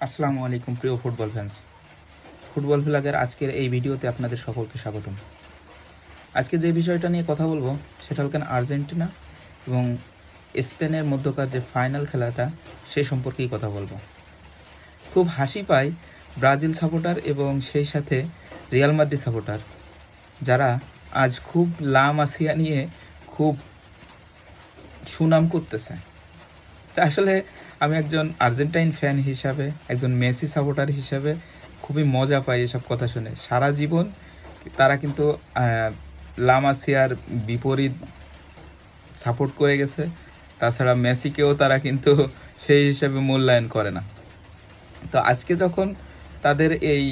আসসালামু আলাইকুম প্রিয় ফুটবল ফ্যান্স। ফুটবল ব্লগের আজকের এই ভিডিওতে আপনাদের সকলকে স্বাগতম। আজকে যে বিষয়টা নিয়ে কথা বলবো সেটা হল আর্জেন্টিনা এবং স্পেনের মধ্যকার যে ফাইনাল খেলাটা সেই সম্পর্কেই কথা বলবো। খুব হাসি পায় ব্রাজিল সাপোর্টার এবং সেই সাথে রিয়াল মাদ্রিদ সাপোর্টার, যারা আজ খুব লা মাসিয়া নিয়ে খুব সুনাম করতেছে। তা আসলে আমি একজন আর্জেন্টাইন ফ্যান হিসাবে, একজন মেসি সাপোর্টার হিসাবে খুবই মজা পাই এসব কথা শুনে। সারা জীবন তারা কিন্তু লা মাসিয়ার বিপরীত সাপোর্ট করে গেছে, তাছাড়া মেসিকেও তারা কিন্তু সেই হিসাবে মূল্যায়ন করে না। তো আজকে যখন তাদের এই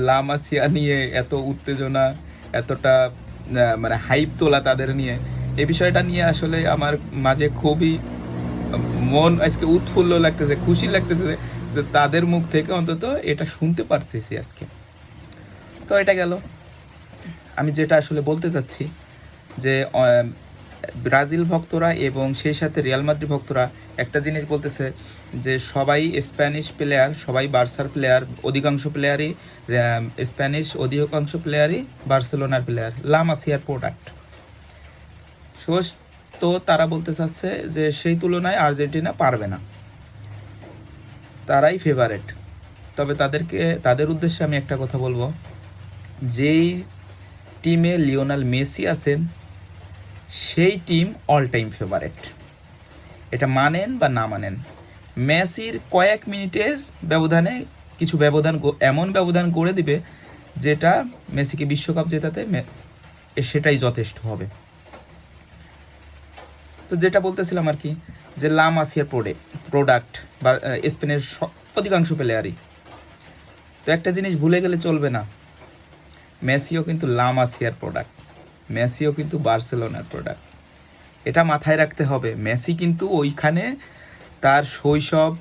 লা মাসিয়া নিয়ে এত উত্তেজনা, এতটা মানে হাইপ তোলা তাদের নিয়ে, এই বিষয়টা নিয়ে আসলে আমার মাঝে খুবই মন আজকে উৎফুল্ল লাগতেছে, খুশি লাগতেছে যে তাদের মুখ থেকে অন্তত এটা শুনতে পারতেছি আজকে। তো এটা গেল। আমি যেটা আসলে বলতে চাচ্ছি যে ব্রাজিল ভক্তরা এবং সেই সাথে রিয়াল মাদ্রিদ ভক্তরা একটা জিনিস বলতেছে যে সবাই স্প্যানিশ প্লেয়ার, সবাই বার্সার প্লেয়ার, অধিকাংশ প্লেয়ারই স্প্যানিশ, অধিকাংশ প্লেয়ারই বার্সেলোনার প্লেয়ার, লা মাসিয়ার প্রোডাক্ট। তো তারা বলতে চাচ্ছে যে সেই তুলনায় আর্জেন্টিনা পারবে না, তারাই ফেভারেট। তবে তাদের উদ্দেশ্যে আমি একটা কথা বলবো, যেই টিমে লিওনেল মেসি আছেন সেই টিম অল টাইম ফেভারেট। এটা মানেন বা না মানেন, মেসির কয়েক মিনিটের ব্যবধানে কিছু এমন ব্যবধান করে দিবে যেটা মেসিকে বিশ্বকাপ জেতাতে সেটাই যথেষ্ট হবে। তো যেটা বলতেছিলাম আর কি, যে লা মাসিয়ার প্রোডাক্ট বা স্পেনের অধিকাংশ প্লেয়ারই। তো একটা জিনিস ভুলে গেলে চলবে না, মেসিও কিন্তু লা মাসিয়ার প্রোডাক্ট, মেসিও কিন্তু বার্সেলোনার প্রোডাক্ট। এটা মাথায় রাখতে হবে। মেসি কিন্তু ওইখানে তার শৈশব,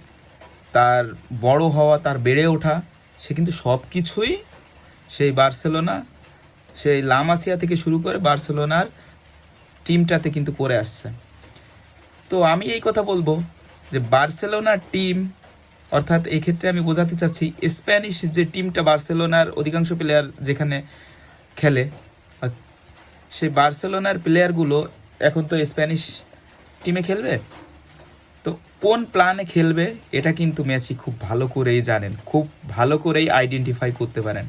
তার বড় হওয়া, তার বেড়ে ওঠা, সে কিন্তু সব কিছুই সেই বার্সেলোনা, সেই লা মাসিয়া থেকে শুরু করে বার্সেলোনার টিমটাতে কিন্তু করে আসছে। তো আমি এই কথা বলবো যে বার্সেলোনার টিম, অর্থাৎ এই ক্ষেত্রে আমি বোঝাতে চাচ্ছি স্প্যানিশ যে টিমটা, বার্সেলোনার অধিকাংশ প্লেয়ার যেখানে খেলে, সেই বার্সেলোনার প্লেয়ারগুলো এখন তো স্প্যানিশ টিমে খেলবে। তো কোন প্ল্যানে খেলবে এটা কিন্তু মেসি খুব ভালো করেই জানেন, খুব ভালো করেই আইডেন্টিফাই করতে পারেন।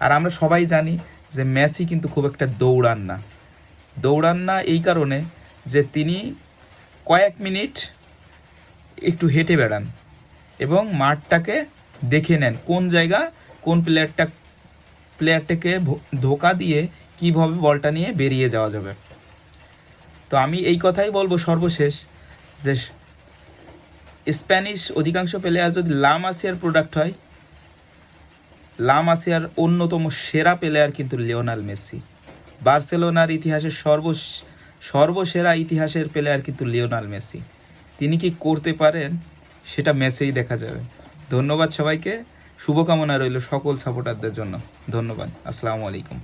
আর আমরা সবাই জানি যে মেসি কিন্তু খুব একটা দৌড়ান না এই কারণে যে তিনি কয়েক মিনিট একটু হেঁটে বেড়ান এবং মাঠটাকে দেখে নেন, কোন জায়গা কোন প্লেয়ারটাকে ধোকা দিয়ে কীভাবে বলটা নিয়ে বেরিয়ে যাওয়া যাবে। তো আমি এই কথাই বলবো সর্বশেষ, যে স্প্যানিশ অধিকাংশ প্লেয়ার যদি লা মাসিয়ার প্রোডাক্ট হয়, লা মাসিয়ার অন্যতম সেরা প্লেয়ার কিন্তু লিওনেল মেসি। বার্সেলোনার ইতিহাসের সর্বসেরা ইতিহাসের প্লেয়ার কিন্তু লিওনেল মেসি। তিনি কি করতে পারেন সেটা ম্যাচেই দেখা যাবে। ধন্যবাদ সবাইকে, শুভকামনা রইল সকল সাপোর্টারদের জন্য। ধন্যবাদ, আসসালামু আলাইকুম।